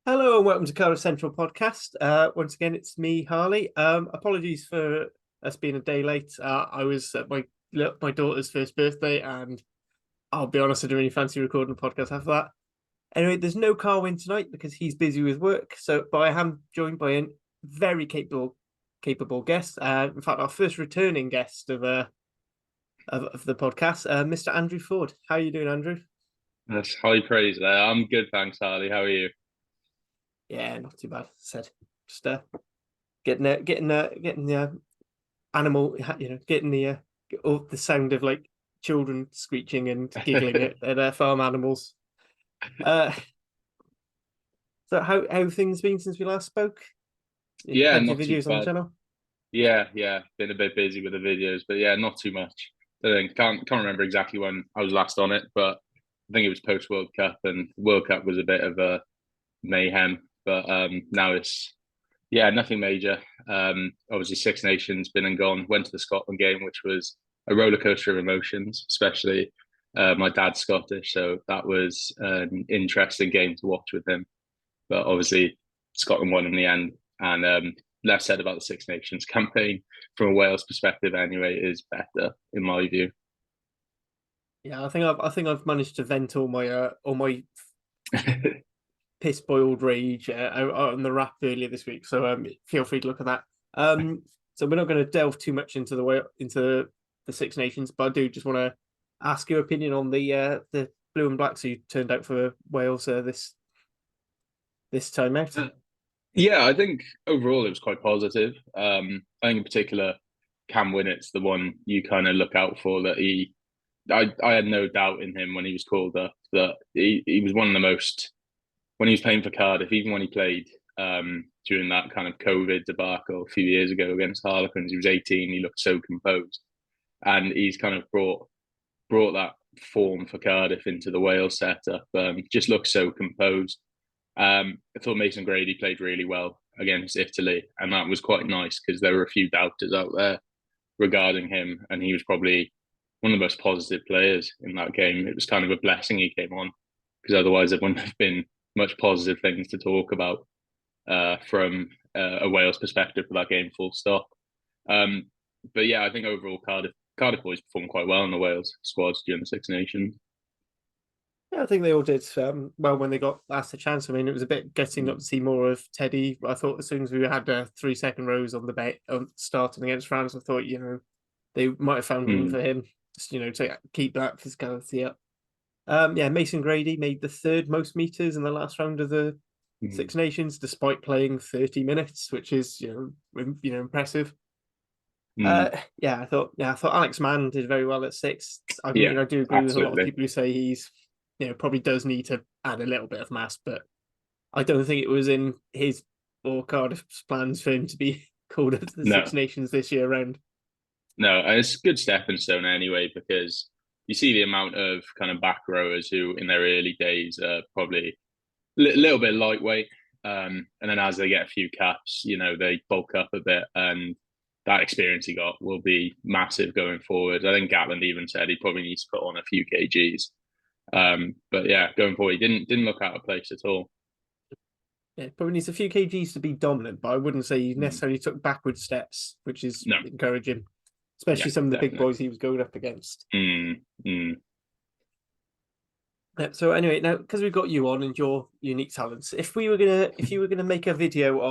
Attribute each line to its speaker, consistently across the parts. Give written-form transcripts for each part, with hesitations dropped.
Speaker 1: Hello and welcome to Cardiff Central podcast. Once again, it's me, Harley. Apologies for us being a day late. I was at my daughter's first birthday, and I'll be honest, I didn't really fancy recording a podcast after that. Anyway, there's no Carwin tonight because he's busy with work. But I am joined by a very capable guest. In fact, our first returning guest of the podcast, Mr. Andrew Forde. How are you doing, Andrew?
Speaker 2: That's high praise there. I'm good, thanks, Harley. How are you?
Speaker 1: Yeah, not too bad. Said just getting the animal, getting the sound of like children screeching and giggling at farm animals. Uh, so how things been since we last spoke?
Speaker 2: Yeah,
Speaker 1: Plenty of
Speaker 2: not too
Speaker 1: videos on the
Speaker 2: bad.
Speaker 1: channel.
Speaker 2: Yeah. Been a bit busy with the videos, but yeah, not too much. I think can't remember exactly when I was last on it, but I think it was post World Cup, and World Cup was a bit of a mayhem. But now it's nothing major. Obviously Six Nations been and gone. Went to the Scotland game, which was a roller coaster of emotions, especially my dad's Scottish, so that was an interesting game to watch with him. But obviously, Scotland won in the end. And less said about the Six Nations campaign from a Wales perspective, anyway, is better in my view.
Speaker 1: Yeah, I think I've managed to vent all my piss boiled rage on the rap earlier this week. So feel free to look at that. So we're not going to delve too much into the Six Nations, but I do just want to ask your opinion on the blue and blacks who turned out for Wales this time out.
Speaker 2: Yeah, I think overall it was quite positive. I think in particular, Cam Winnett's the one you kind of look out for. I had no doubt in him when he was called up that he was one of the most when he was playing for Cardiff, even when he played during that kind of COVID debacle a few years ago against Harlequins. He was 18. He looked so composed, and he's kind of brought that form for Cardiff into the Wales setup. Just looks so composed. I thought Mason Grady played really well against Italy, and that was quite nice because there were a few doubters out there regarding him, and he was probably one of the most positive players in that game. It was kind of a blessing he came on because otherwise there wouldn't have been much positive things to talk about from a Wales perspective for that game. Full stop. Um, but yeah, I think overall Cardiff boys performed quite well in the Wales squads during the Six Nations.
Speaker 1: Yeah, I think they all did well when they got asked a chance. I mean, it was a bit gutting not
Speaker 2: Mm.
Speaker 1: to see more of Teddy. I thought as soon as we had 3 second rows on the bet starting against France, I thought they might have found room
Speaker 2: Mm.
Speaker 1: for him, just to keep that physicality up. Yeah, Mason Grady made the third most meters in the last round of the
Speaker 2: Mm.
Speaker 1: Six Nations, despite playing 30 minutes, which is impressive.
Speaker 2: Mm.
Speaker 1: I thought Alex Mann did very well at six. I
Speaker 2: Yeah,
Speaker 1: mean, I do agree with a lot of
Speaker 2: absolutely.
Speaker 1: people who say he's probably does need to add a little bit of mass, but I don't think it was in his or Cardiff's plans for him to be called up to the Six
Speaker 2: No,
Speaker 1: Nations this year round.
Speaker 2: no, and it's a good stepping stone anyway because you see the amount of kind of back rowers who in their early days are probably a little bit lightweight, and then as they get a few caps, they bulk up a bit, and that experience he got will be massive going forward. I think Gatland even said he probably needs to put on a few kgs. But yeah, going forward, he didn't look out of place at all.
Speaker 1: Yeah, probably needs a few kgs to be dominant, but I wouldn't say he
Speaker 2: Mm.
Speaker 1: necessarily took backward steps, which is
Speaker 2: No,
Speaker 1: encouraging,
Speaker 2: yeah,
Speaker 1: especially some of the big
Speaker 2: definitely.
Speaker 1: boys he was going up against.
Speaker 2: Mm, mm,
Speaker 1: So anyway, now because we've got you on and your unique talents, if you were gonna make a video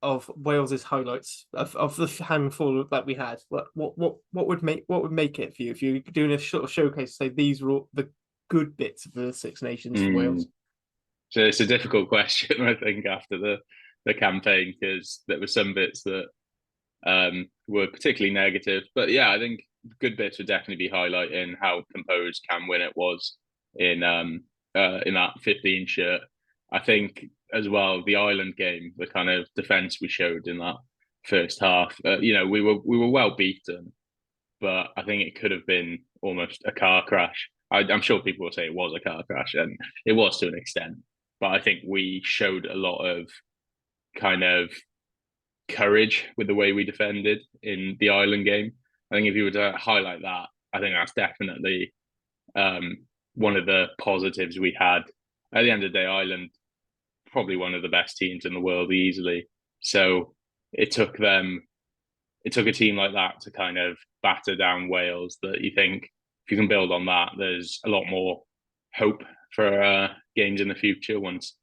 Speaker 1: of Wales's highlights of the handful that we had, what would make it for you if you were doing a sort of showcase? Say these were all the good bits of the Six Nations for
Speaker 2: mm.
Speaker 1: Wales.
Speaker 2: So it's a difficult question, I think, after the campaign because there were some bits that were particularly negative. But yeah, I think good bits would definitely be highlighting how composed Cam Winnett was in that 15 shirt. I think as well the Ireland game, the kind of defence we showed in that first half. We were well beaten, but I think it could have been almost a car crash. I'm sure people will say it was a car crash, and it was to an extent. But I think we showed a lot of kind of courage with the way we defended in the Ireland game. I think if you were to highlight that, I think that's definitely um, one of the positives we had. At the end of the day, Ireland probably one of the best teams in the world easily. So it took a team like that to kind of batter down Wales. That you think if you can build on that, there's a lot more hope for games in the future once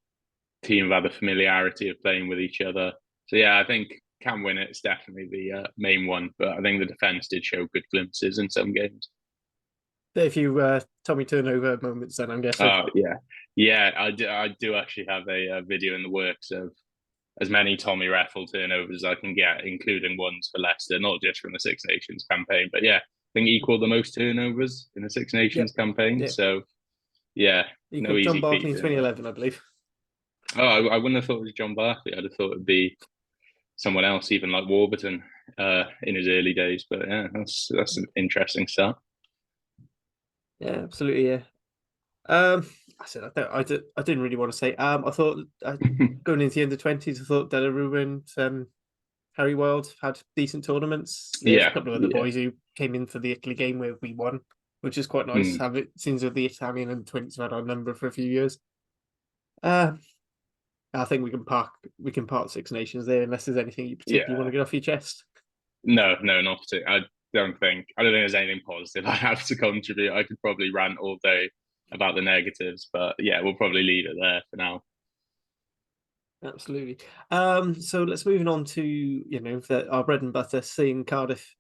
Speaker 2: team have had the familiarity of playing with each other. So yeah, I think can win it's definitely the main one, but I think the defense did show good glimpses in some games.
Speaker 1: A few Tommy turnover moments, then I'm guessing.
Speaker 2: Oh yeah. I do actually have a video in the works of as many Tommy Raffle turnovers as I can get, including ones for Leicester, not just from the Six Nations campaign, but yeah, I think he equaled the most turnovers in the Six Nations
Speaker 1: Yep.
Speaker 2: campaign.
Speaker 1: Yeah.
Speaker 2: So yeah, no
Speaker 1: Equal John
Speaker 2: easy
Speaker 1: Barkley
Speaker 2: feat
Speaker 1: in
Speaker 2: doing that.
Speaker 1: 2011, I believe.
Speaker 2: Oh, I wouldn't have thought it was John Barkley. I'd have thought it'd be someone else, even like Warburton, in his early days. But yeah, that's an interesting start.
Speaker 1: Yeah, absolutely. Yeah. I said I didn't really want to say. I thought going into the under 20s, I thought Delarue and Harry Wild had decent tournaments. There's a
Speaker 2: Yeah,
Speaker 1: couple of other
Speaker 2: yeah.
Speaker 1: boys who came in for the Italy game where we won, which is quite nice.
Speaker 2: Mm.
Speaker 1: Have it seems that the Italian and 20s have had our number for a few years. Uh, I think we can part Six Nations there unless there's anything you particularly want
Speaker 2: Yeah.
Speaker 1: to get off your chest.
Speaker 2: No, not particularly. I don't think there's anything positive I have to contribute. I could probably rant all day about the negatives, but yeah, we'll probably leave it there for now.
Speaker 1: Absolutely. So let's moving on to our bread and butter, seeing Cardiff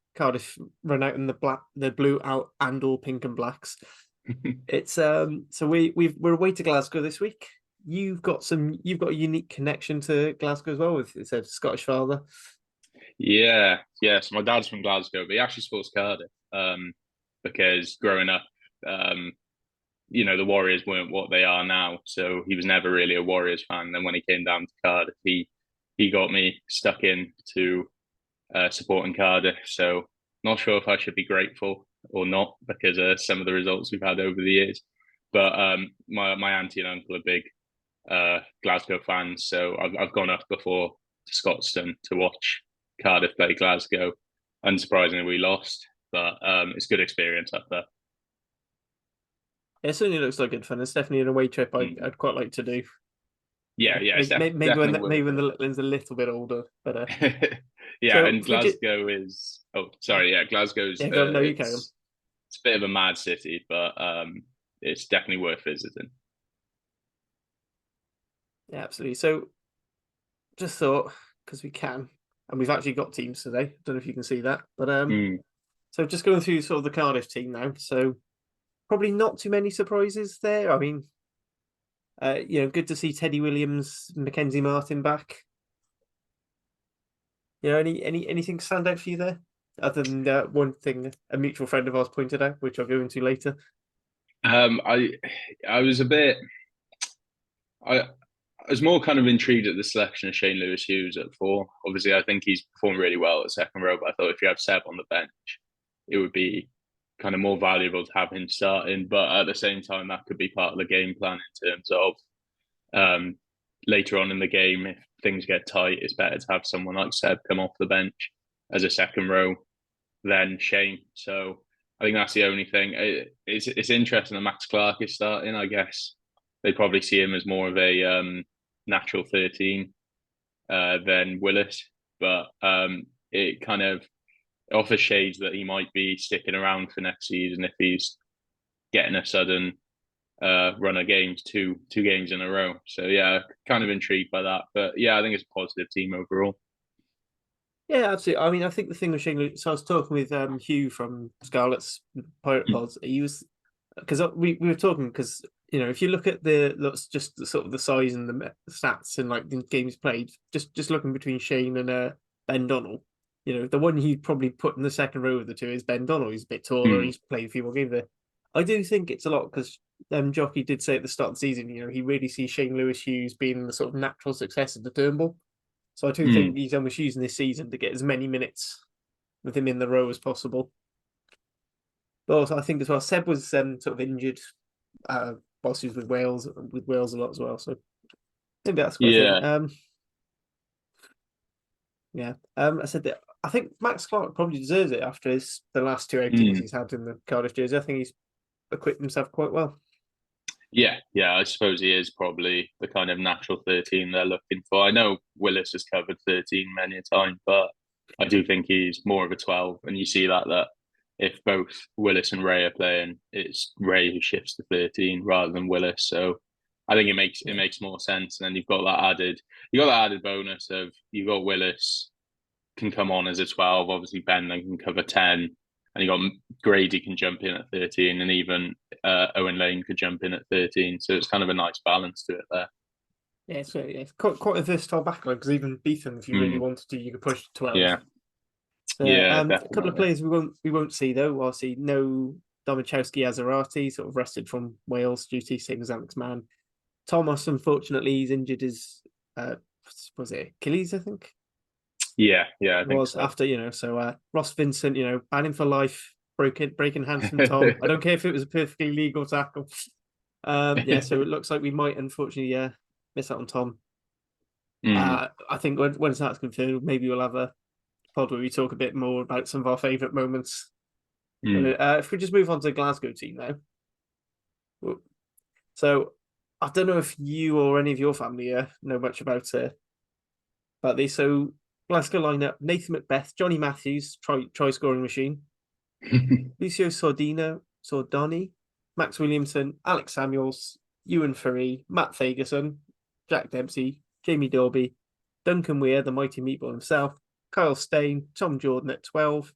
Speaker 1: run out in the blue out and all pink and blacks. It's so we're away to Glasgow this week. You've got a unique connection to Glasgow as well with it's a Scottish father.
Speaker 2: Yeah. So my dad's from Glasgow, but he actually supports Cardiff. Because growing up, um, the Warriors weren't what they are now, so he was never really a Warriors fan. Then when he came down to Cardiff, he got me stuck in to supporting Cardiff. So not sure if I should be grateful or not because of some of the results we've had over the years. But my auntie and uncle are big Glasgow fans, so I've gone up before to Scotstoun to watch Cardiff play Glasgow. Unsurprisingly, we lost, but it's a good experience up there.
Speaker 1: It certainly looks like good fun. It's definitely an away trip
Speaker 2: Mm.
Speaker 1: I'd quite like to do.
Speaker 2: Yeah, it's
Speaker 1: Maybe when
Speaker 2: definitely worth
Speaker 1: maybe when the little one's a little bit older. But
Speaker 2: it. Yeah,
Speaker 1: so
Speaker 2: and Glasgow is. Oh, sorry. Yeah, Glasgow's.
Speaker 1: yeah, go no, you carry on.
Speaker 2: It's a bit of a mad city, but it's definitely worth visiting.
Speaker 1: Yeah, absolutely. So just thought because we can, and we've actually got teams today. Don't know if you can see that, but
Speaker 2: Mm.
Speaker 1: so just going through sort of the Cardiff team now. So probably not too many surprises there. I mean, good to see Teddy Williams, Mackenzie Martin back. Anything stand out for you there? Other than one thing a mutual friend of ours pointed out, which I'll go into later.
Speaker 2: I was a bit. I was more kind of intrigued at the selection of Shane Lewis Hughes at 4. Obviously, I think he's performed really well at second row, but I thought if you have Seb on the bench, it would be kind of more valuable to have him starting. But at the same time, that could be part of the game plan in terms of later on in the game, if things get tight, it's better to have someone like Seb come off the bench as a second row than Shane. So I think that's the only thing. It's interesting that Max Clark is starting. I guess they probably see him as more of a natural 13 than Willis, but it kind of offers shades that he might be sticking around for next season if he's getting a sudden run of games, two games in a row. So yeah, kind of intrigued by that. But yeah, I think it's a positive team overall.
Speaker 1: Yeah, absolutely. I mean, I think the thing with Shane Lewis, so I was talking with Hugh from Scarlet's Pirate Pods. He was because we were talking because if you look at the looks just the, sort of the size and the stats and like the games played, just looking between Shane and Ben Donnell, the one he'd probably put in the second row of the two is Ben Donnell. He's a bit taller.
Speaker 2: Mm.
Speaker 1: He's played a few more games there. I do think it's a lot because Jockey did say at the start of the season, he really sees Shane Lewis Hughes being the sort of natural successor to Turnbull. So I do think
Speaker 2: Mm.
Speaker 1: he's almost using this season to get as many minutes with him in the row as possible. But also, I think as well, Seb was sort of injured whilst he was with Wales a lot as well. So maybe that's quite a thing.
Speaker 2: Yeah.
Speaker 1: Yeah. I said that I think Max Clark probably deserves it after the last two outings
Speaker 2: Mm.
Speaker 1: he's had in the Cardiff jersey. I think he's equipped himself quite well.
Speaker 2: Yeah. I suppose he is probably the kind of natural 13 they're looking for. I know Willis has covered 13 many a time, but I do think he's more of a 12. And you see that if both Willis and Ray are playing, it's Ray who shifts to 13 rather than Willis. So I think it
Speaker 1: Yeah.
Speaker 2: makes more sense. And then you've got that added bonus of you've got Willis can come on as a 12. Obviously, Ben then can cover 10. And you got Grady can jump in at 13, and even Owen Lane could jump in at 13. So it's kind of a nice balance to it there.
Speaker 1: Yeah, it's quite a versatile backline because even Beetham, if you really
Speaker 2: Mm,
Speaker 1: wanted to, you could push to 12.
Speaker 2: yeah,
Speaker 1: So
Speaker 2: yeah,
Speaker 1: a couple of
Speaker 2: definitely.
Speaker 1: players we won't see though. Obviously, no Domachowski Azarati, sort of rested from Wales duty, same as Alex Mann. Thomas, unfortunately, he's injured his was it Achilles, I think
Speaker 2: Yeah, I
Speaker 1: it
Speaker 2: think
Speaker 1: was
Speaker 2: so.
Speaker 1: after, so Ross Vincent, banning for life, breaking hands from Tom. I don't care if it was a perfectly legal tackle. Yeah, so it looks like we might unfortunately miss out on Tom.
Speaker 2: Mm,
Speaker 1: I think when that's confirmed, maybe we'll have a pod where we talk a bit more about some of our favourite moments.
Speaker 2: mm.
Speaker 1: If we just move on to the Glasgow team now. So I don't know if you or any of your family know much about these. So Glasgow lineup: Nathan Macbeth, Johnny Matthews, try scoring machine, Lucio Sordoni, Max Williamson, Alex Samuels, Ewan Furry, Matt Fagerson, Jack Dempsey, Jamie Dorby, Duncan Weir, the mighty meatball himself, Kyle Stain, Tom Jordan at 12,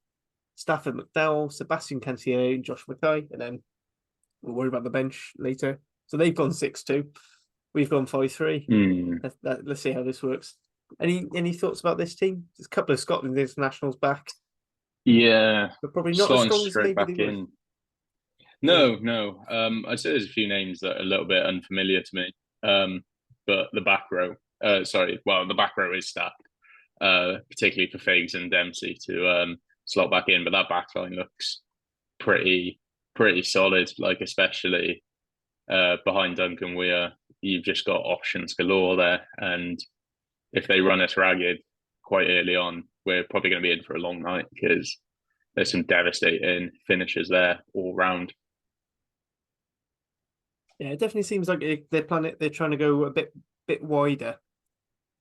Speaker 1: Stafford McDowell, Sebastian Cantier, and Josh Mackay, and then we'll worry about the bench later. So they've gone 6-2. We've gone 5-3.
Speaker 2: Mm.
Speaker 1: Let's see how this works. Any thoughts about this team? There's a couple of Scotland internationals back,
Speaker 2: Yeah,
Speaker 1: but probably not as
Speaker 2: slotting
Speaker 1: strong as
Speaker 2: straight
Speaker 1: maybe they
Speaker 2: back
Speaker 1: were.
Speaker 2: in.
Speaker 1: Yeah.
Speaker 2: No. I'd say there's a few names that are a little bit unfamiliar to me. But the back row, the back row is stacked, particularly for Figs and Dempsey to slot back in. But that back line looks pretty pretty solid. Like especially behind Duncan Weir, you've just got options galore there. And if they run us ragged quite early on, we're probably going to be in for a long night because there's some devastating finishes there all round.
Speaker 1: Yeah, it definitely seems like they're trying to go a bit wider.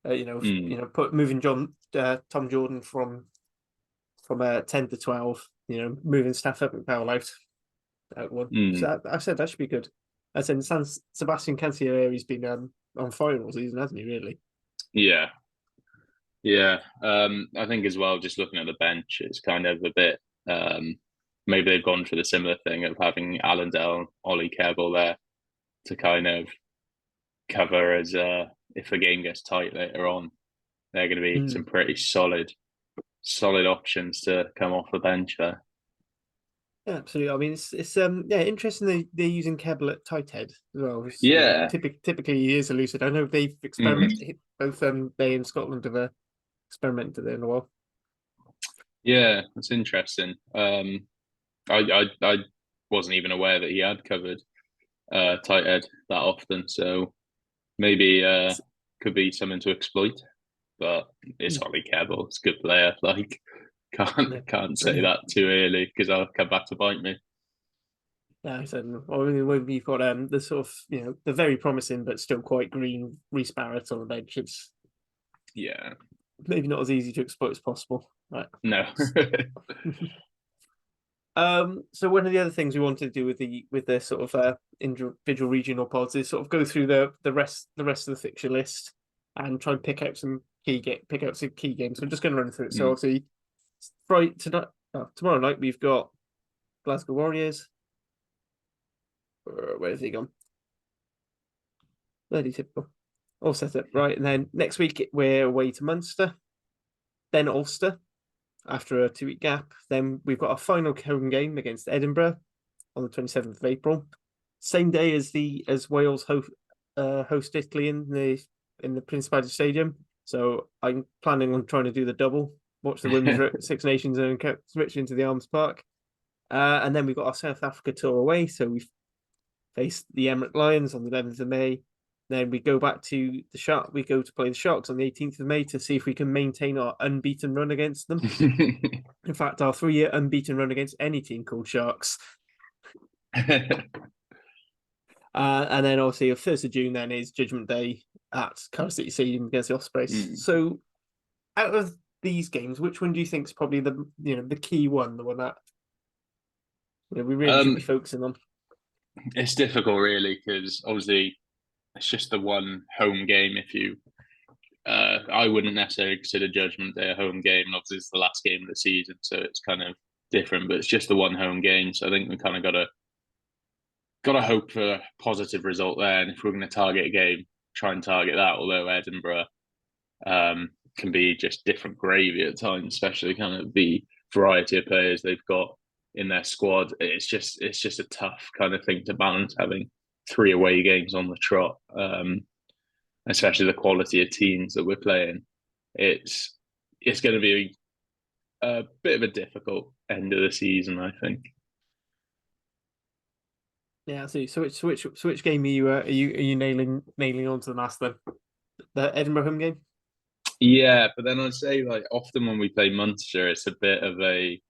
Speaker 2: Mm,
Speaker 1: Put moving Tom Jordan from 10 to 12. Moving Stafford McDowell out one.
Speaker 2: mm,
Speaker 1: So I said that should be good. I said Sebastian Cantier, he's been on fire all season, hasn't he? Really?
Speaker 2: yeah, yeah. I think as well, just looking at the bench, it's kind of a bit. Maybe they've gone for the similar thing of having Allendale, Ollie Keble there to kind of cover as if the game gets tight later on. They're going to be some
Speaker 1: Mm.
Speaker 2: pretty solid options to come off the bench there.
Speaker 1: Yeah, absolutely. I mean, it's interesting they're using Kebble at tight head as well.
Speaker 2: Yeah.
Speaker 1: Typically he is elusive. I know they've
Speaker 2: Mm.
Speaker 1: experimented both they in Scotland have experimented there in a while.
Speaker 2: Yeah, that's interesting. I wasn't even aware that he had covered tight head that often, so maybe could be something to exploit. But it's
Speaker 1: Mm.
Speaker 2: Ollie Keble. It's a good player. Like
Speaker 1: Yeah.
Speaker 2: can't say that too early because I'll come back to bite me.
Speaker 1: Yeah, I said, I mean, when you've got the sort of the very promising but still quite green Reece Barrett on the bench, it's
Speaker 2: Yeah.
Speaker 1: maybe not as easy to exploit as possible. Right.
Speaker 2: No.
Speaker 1: So one of the other things we wanted to do with the sort of individual regional pods is sort of go through the rest of the fixture list and try and pick out some key games. So I'm just going to run through it. So
Speaker 2: Mm.
Speaker 1: obviously, tomorrow night we've got Glasgow Warriors. Where's he gone? Bloody typical. All set up right, and then next week we're away to Munster, then Ulster after a 2-week gap. Then we've got our final home game against Edinburgh on the 27th of April. Same day as Wales host Italy in the Principality Stadium. So I'm planning on trying to do the double, watch the Women's Six Nations and switch into the Arms Park. And then we've got our South Africa tour away. So we face the Emirates Lions on the 11th of May. Then we go back to the Shark. We go to play the Sharks on the 18th of May to see if we can maintain our unbeaten run against them. In fact, our 3-year unbeaten run against any team called Sharks. And then obviously the 1st of June then is Judgment Day at Cardiff City Stadium against the Ospreys.
Speaker 2: Mm.
Speaker 1: So out of these games, which one do you think is probably the key one, the one that we really should be
Speaker 2: Um,
Speaker 1: focusing on?
Speaker 2: it's difficult really because obviously it's just the one home game. If you, I wouldn't necessarily consider Judgment Day a home game. And obviously, it's the last game of the season, so it's kind of different. But it's just the one home game, so I think we kind of got to hope for a positive result there. And if we're going to target a game, try and target that. Although Edinburgh can be just different gravy at times, especially kind of the variety of players they've got in their squad. It's just a tough kind of thing to balance having 3 away games on the trot, especially the quality of teams that we're playing. It's going to be a bit of a difficult end of the season, I think.
Speaker 1: Yeah, I see. So which game are you nailing onto the mast then? The Edinburgh home game?
Speaker 2: Yeah, but then I'd say like often when we play Munster, it's a bit of a.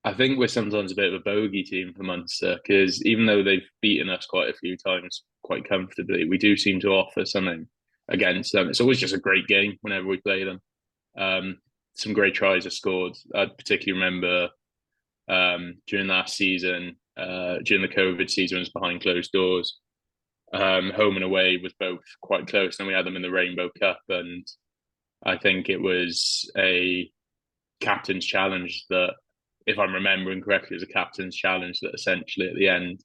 Speaker 2: I think we're sometimes a bit of a bogey team for Munster because even though they've beaten us quite a few times quite comfortably, we do seem to offer something against them. It's always just a great game whenever we play them. Um, some great tries are scored. I particularly remember during last season, during the COVID season, it was behind closed doors. Home and away was both quite close, and we had them in the Rainbow Cup, and I think it was a captain's challenge that, if I'm remembering correctly, it was a captain's challenge that essentially at the end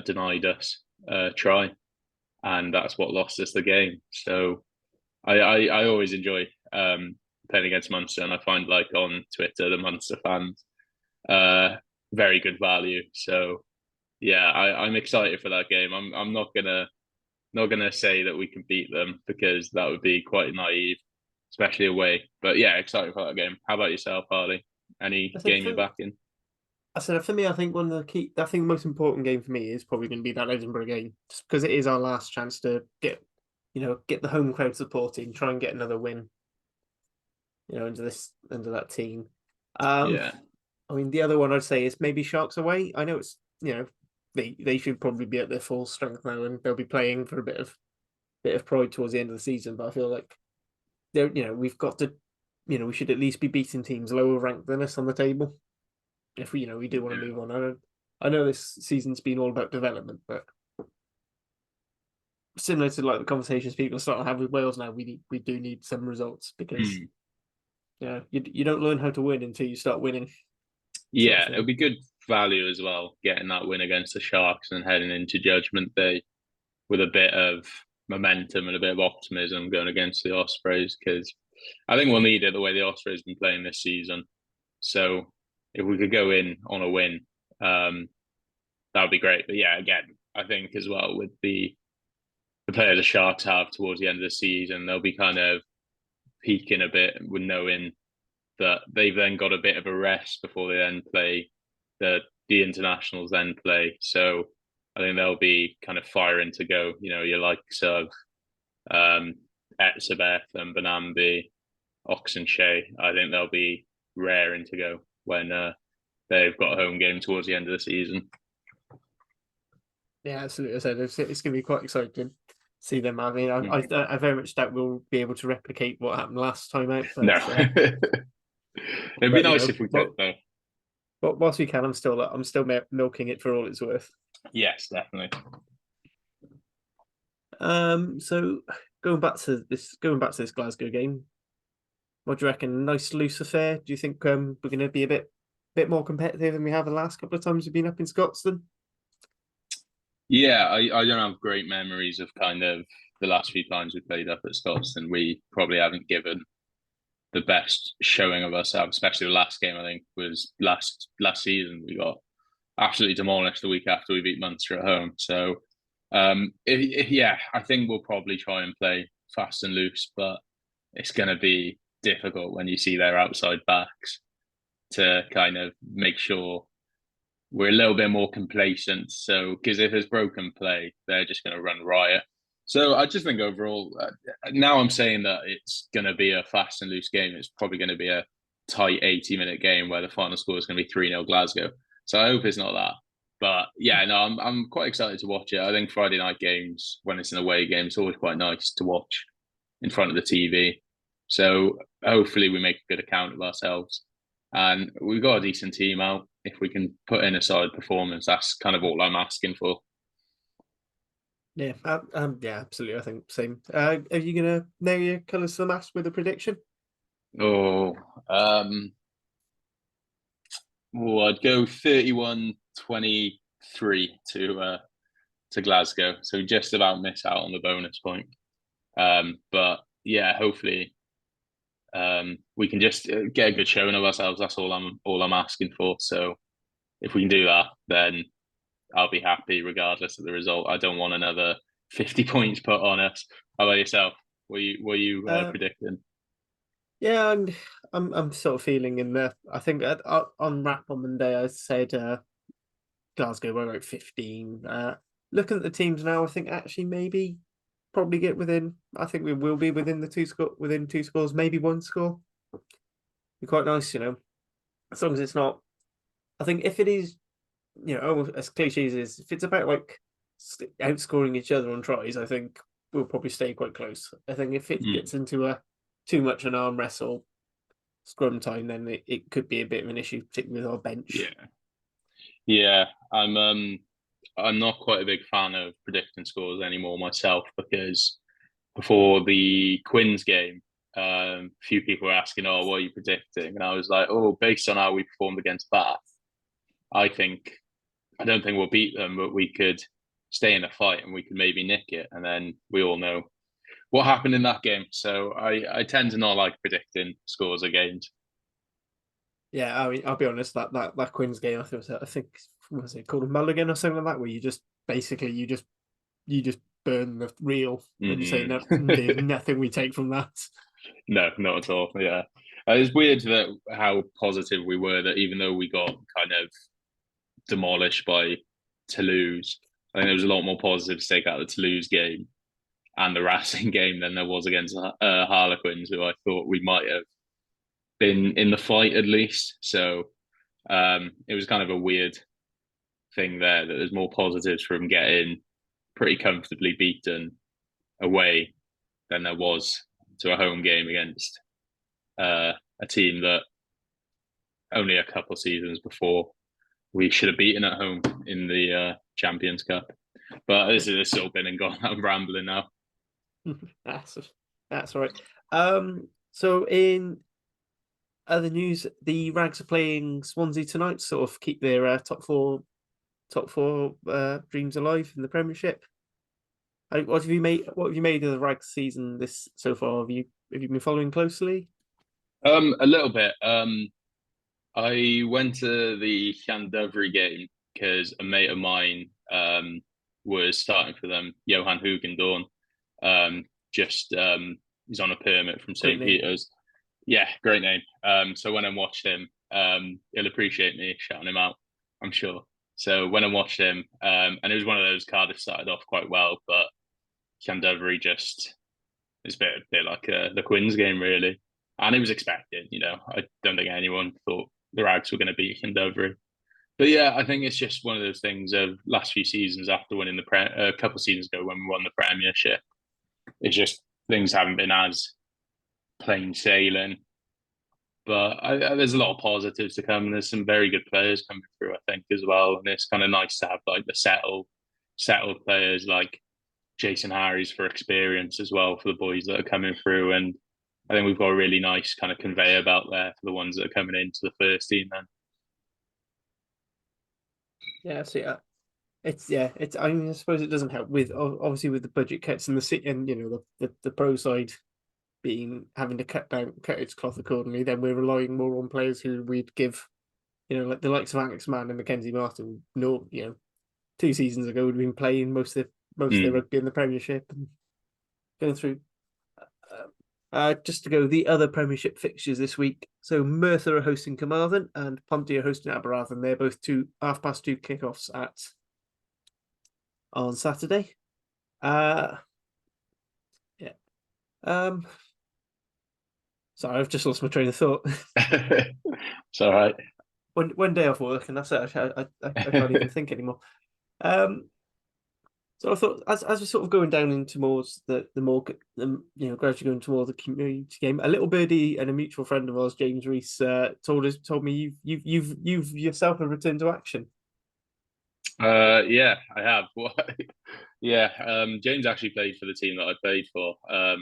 Speaker 2: denied us a try, and that's what lost us the game. So I always enjoy playing against Munster, and I find like on Twitter the Munster fans very good value. So yeah, I'm excited for that game. I'm not gonna say that we can beat them because that would be quite naive, especially away. But yeah, excited for that game. How about yourself, Harley? Any
Speaker 1: I said
Speaker 2: game
Speaker 1: for
Speaker 2: you're back in?
Speaker 1: I said for me, I think I think the most important game for me is probably going to be that Edinburgh game, just because it is our last chance to get the home crowd supporting, try and get another win, into that team. Um,
Speaker 2: Yeah,
Speaker 1: I mean, the other one I'd say is maybe Sharks away. I know it's they should probably be at their full strength now, and they'll be playing for a bit of pride towards the end of the season. But I feel like we've got to, we should at least be beating teams lower ranked than us on the table if we do want to
Speaker 2: yeah.
Speaker 1: move on. I know this season's been all about development, but similar to like the conversations people start to have with Wales now, we do need some results because
Speaker 2: Hmm.
Speaker 1: you don't learn how to win until you start winning, sort of
Speaker 2: Yeah, it'll
Speaker 1: thing.
Speaker 2: be good value as well, getting that win against the Sharks and heading into Judgment Day with a bit of momentum and a bit of optimism going against the Ospreys because I think we'll need it the way the Ospreys have been playing this season. So if we could go in on a win, that would be great. But yeah, again, I think as well with the player the Sharks have towards the end of the season, they'll be kind of peaking a bit with knowing that they've then got a bit of a rest before they then play the internationals then play. So I think they'll be kind of firing to go. Your likes of um, Etzebeth and Benambi, Oxenshea. I think they'll be raring to go when they've got a home game towards the end of the season.
Speaker 1: Yeah, absolutely. I said it's going to be quite exciting. See them. I mean,
Speaker 2: Mhm.
Speaker 1: I very much doubt we'll be able to replicate what happened last time out,
Speaker 2: No,
Speaker 1: but
Speaker 2: it'd be
Speaker 1: but
Speaker 2: nice if we could,
Speaker 1: well,
Speaker 2: though.
Speaker 1: whilst we can, I'm still milking it for all it's worth.
Speaker 2: Yes, definitely.
Speaker 1: So going back to this Glasgow game, what do you reckon? Nice loose affair. Do you think we're going to be a bit more competitive than we have the last couple of times we've been up in Scotland?
Speaker 2: Yeah, I don't have great memories of kind of the last few times we played up at Scotstoun. We probably haven't given the best showing of ourselves, especially the last game. I think was last season. We got absolutely demolished the week after we beat Munster at home. So, yeah, I think we'll probably try and play fast and loose, but it's going to be difficult when you see their outside backs to kind of make sure we're a little bit more complacent. So, because if there's broken play, they're just going to run riot. So, I just think overall, now I'm saying that it's going to be a fast and loose game. It's probably going to be a tight 80-minute game where the final score is going to be 3-0 Glasgow. So, I hope it's not that. But yeah, no, I'm quite excited to watch it. I think Friday night games, when it's an away game, it's always quite nice to watch in front of the TV. So hopefully we make a good account of ourselves. And we've got a decent team out. If we can put in a solid performance, that's kind of all I'm asking for.
Speaker 1: Yeah, yeah, absolutely. I think same. Are you gonna nail your colours to the mast with a prediction?
Speaker 2: Oh, I'd go 31-23 to Glasgow. So just about miss out on the bonus point. But yeah, hopefully we can just get a good showing of ourselves. That's all I'm asking for. So if we can do that, then I'll be happy regardless of the result. I don't want another 50 points put on us. How about yourself? Were you
Speaker 1: Uh,
Speaker 2: predicting?
Speaker 1: yeah, I'm sort of feeling in there. I think on Wrap on Monday I said Glasgow were like 15. Looking at the teams now, I think actually maybe probably get within. I think we will be within within two scores, maybe one score. Be quite nice, as long as it's not. I think if it is, as cliche as it is, if it's about like outscoring each other on tries, I think we'll probably stay quite close. I think if it
Speaker 2: Mm,
Speaker 1: gets into a too much an arm wrestle scrum time, then it could be a bit of an issue, particularly with our bench.
Speaker 2: yeah, yeah. I'm not quite a big fan of predicting scores anymore myself because before the Quins game, a few people were asking, "Oh, what are you predicting?" And I was like, "Oh, based on how we performed against Bath, I think I don't think we'll beat them, but we could stay in a fight and we could maybe nick it." And then we all know what happened in that game. So I tend to not like predicting scores of games.
Speaker 1: Yeah, I mean, I'll be honest. That Quins game, I think was it called a mulligan or something like that, where you just basically you just burn the reel and say no, there's
Speaker 2: Mm.
Speaker 1: nothing we take from that.
Speaker 2: No, not at all. Yeah, it's weird that how positive we were that even though we got kind of demolished by Toulouse, I think there was a lot more positive to take out of the Toulouse game and the Racing game than there was against Harlequins, who I thought we might have been in the fight at least. So it was kind of a weird thing there that there's more positives from getting pretty comfortably beaten away than there was to a home game against a team that only a couple of seasons before we should have beaten at home in the Champions Cup. But this is all been and gone. I'm rambling now.
Speaker 1: that's that's all right. So in other news, the Rags are playing Swansea tonight, sort of keep their top four dreams alive in the Premiership. What have you made? What have you made of the Rags season this so far? Have you been following closely?
Speaker 2: A little bit. I went to the Llandovery game because a mate of mine was starting for them, Johan Hugendorn. Just he's on a permit from
Speaker 1: Great
Speaker 2: St.
Speaker 1: name.
Speaker 2: Peter's. Yeah, great name. So when I watched him, he'll appreciate me shouting him out, I'm sure. So when I watched him, and it was one of those Cardiff started off quite well, but Llandovery just is a bit like the Quins game, really. And it was expected, I don't think anyone thought the Rags were going to beat Llandovery. But yeah, I think it's just one of those things of last few seasons after winning a couple of seasons ago when we won the Premiership. It's just things haven't been as plain sailing. But there's a lot of positives to come. There's some very good players coming through, I think, as well. And it's kind of nice to have like the settled players like Jason Harries for experience as well for the boys that are coming through. And I think we've got a really nice kind of conveyor belt there for the ones that are coming into the first team then.
Speaker 1: Yeah, so yeah, it's. I mean, I suppose it doesn't help with obviously with the budget cuts and the city and the pro side being having to cut its cloth accordingly. Then we're relying more on players who we'd give, like the likes of Alex Mann and Mackenzie Martin. No, 2 seasons ago would have been playing most of their
Speaker 2: Mm.
Speaker 1: rugby in the Premiership and going through. Just to go the other Premiership fixtures this week. So Merthyr are hosting Carmarthen and Ponty are hosting Aberystwyth. They're both 2 kickoffs at on Saturday. Yeah. Um. Sorry, I've just lost my train of thought.
Speaker 2: It's all right.
Speaker 1: one day off work, and that's it. I can't even think anymore. Um, so I thought, as we're sort of going down in towards the more, gradually going toward the community game, a little birdie and a mutual friend of ours, James Reese, told me you've yourself have returned to action.
Speaker 2: Yeah, I have. Yeah, James actually played for the team that I played for.
Speaker 1: Yeah,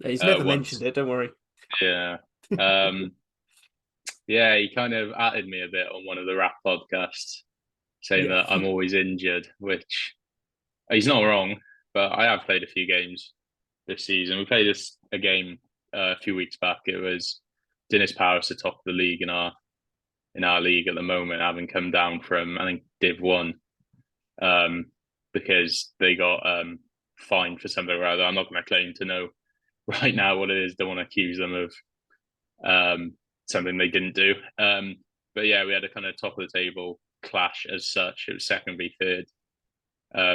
Speaker 1: he's never
Speaker 2: Once.
Speaker 1: mentioned it. Don't worry.
Speaker 2: Yeah. Yeah, he kind of added me a bit on one of the rap podcasts, saying
Speaker 1: Yeah,
Speaker 2: that I'm always injured, which he's not wrong. But I have played a few games this season. We played a game a few weeks back. It was Dennis Paris atop the league in our league at the moment, having come down from, I think, Div 1, because they got fined for something or other. I'm not going to claim to know right now what it is. Don't want to accuse them of something they didn't do. But yeah, we had a kind of top of the table clash as such. It was second v third.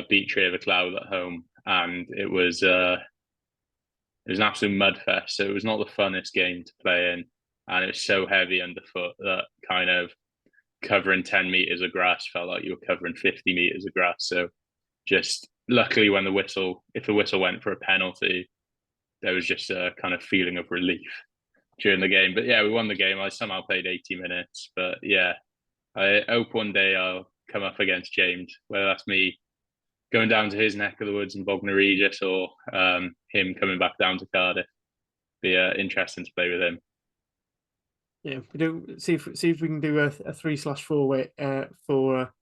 Speaker 2: Beat Tree of a Cloud at home, and it was an absolute mud fest. So it was not the funnest game to play in, and it was so heavy underfoot that kind of covering 10 meters of grass felt like you were covering 50 meters of grass. So just luckily, when if the whistle went for a penalty, there was just a kind of feeling of relief during the game. But yeah, we won the game. I somehow played 80 minutes. But yeah, I hope one day I'll come up against James, whether that's me going down to his neck of the woods in Bognor Regis or him coming back down to Cardiff. Be interesting to play with him.
Speaker 1: yeah. We do see if we can do a 3/4 way for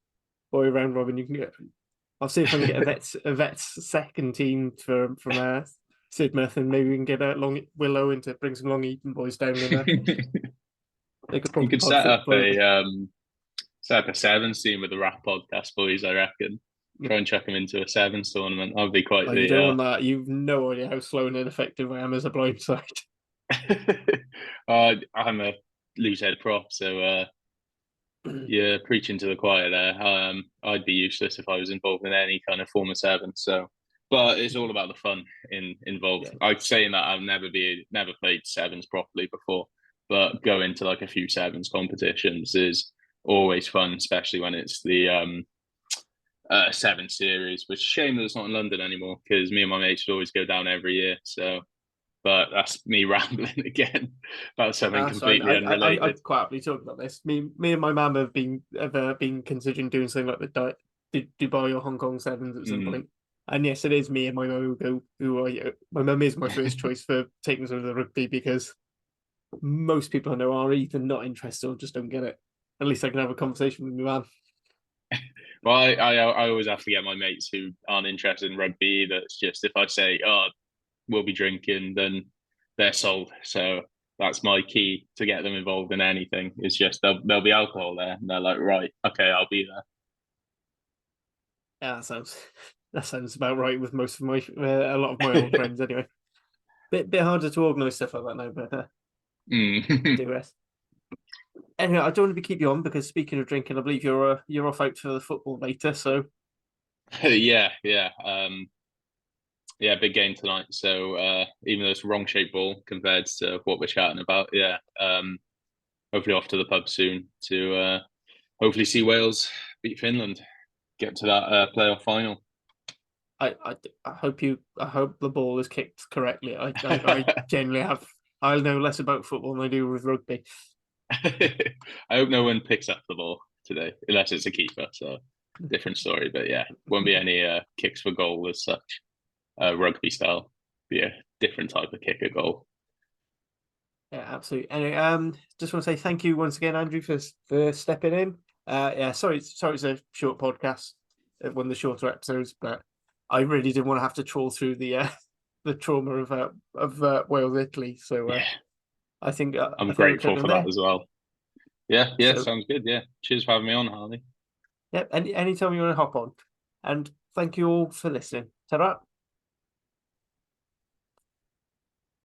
Speaker 1: boy round robin. You can get. I'll see if I can get a vets second team from Sidmouth, and maybe we can get a Long Willow in to bring some Long Eaton boys down, and they could
Speaker 2: You
Speaker 1: probably
Speaker 2: could set up
Speaker 1: pod.
Speaker 2: a sevens team with the rap podcast boys, I reckon. Try and chuck them into a sevens tournament. That'd be quite
Speaker 1: Oh, you don't want that. You've no idea how slow and ineffective I am as a blindside.
Speaker 2: I'm a loose head prop, so you're preaching to the choir there. I'd be useless if I was involved in any kind of form of seven. So, but it's all about the fun involved.
Speaker 1: Yeah.
Speaker 2: I'm saying that I've never played sevens properly before, but going to like a few sevens competitions is always fun, especially when it's the seven series. Which shame that it's not in London anymore, because me and my mates would always go down every year. So, but that's me rambling again about something
Speaker 1: That's fine.
Speaker 2: completely unrelated.
Speaker 1: I'd quite happily talk about this. Me and my mum have been considering doing something like the Dubai or Hong Kong sevens at some point. And yes, it is me and my mum my mum is my first choice for taking some of the rugby, because most people I know are either not interested or just don't get it. At least I can have a conversation with my mum.
Speaker 2: Well, I always have to get my mates who aren't interested in rugby. That's just if I say, "Oh, we'll be drinking," then they're sold. So that's my key to get them involved in anything. It's just there'll be alcohol there, and they're like, "Right, okay, I'll be there."
Speaker 1: Yeah, that sounds about right with most of my a lot of my old friends anyway. Bit harder to organise stuff like that now, but I digress. Anyway, I don't want to keep you on, because speaking of drinking, I believe you're off out for the football later. So
Speaker 2: Yeah, yeah, big game tonight. So even though it's wrong shaped ball compared to what we're chatting about, yeah, hopefully off to the pub soon to hopefully see Wales beat Finland, get to that playoff final.
Speaker 1: I hope the ball is kicked correctly. I generally have. I'll know less about football than I do with rugby.
Speaker 2: I hope no one picks up the ball today, unless it's a keeper. So different story. But yeah, won't be any kicks for goal as such. Rugby style, be a different type of kick a goal.
Speaker 1: Yeah, absolutely. Anyway, just want to say thank you once again, Andrew, for stepping in. Yeah, sorry, it's a short podcast, one of the shorter episodes, but I really didn't want to have to trawl through the trauma of Wales, Italy. So
Speaker 2: Yeah,
Speaker 1: I think
Speaker 2: I'm
Speaker 1: I think we're
Speaker 2: grateful
Speaker 1: cutting
Speaker 2: for
Speaker 1: there.
Speaker 2: that as well. Yeah,
Speaker 1: So
Speaker 2: sounds good. Yeah, cheers for having me on, Harley.
Speaker 1: yeah, anytime you want to hop on, and thank you all for listening. Ta-ra.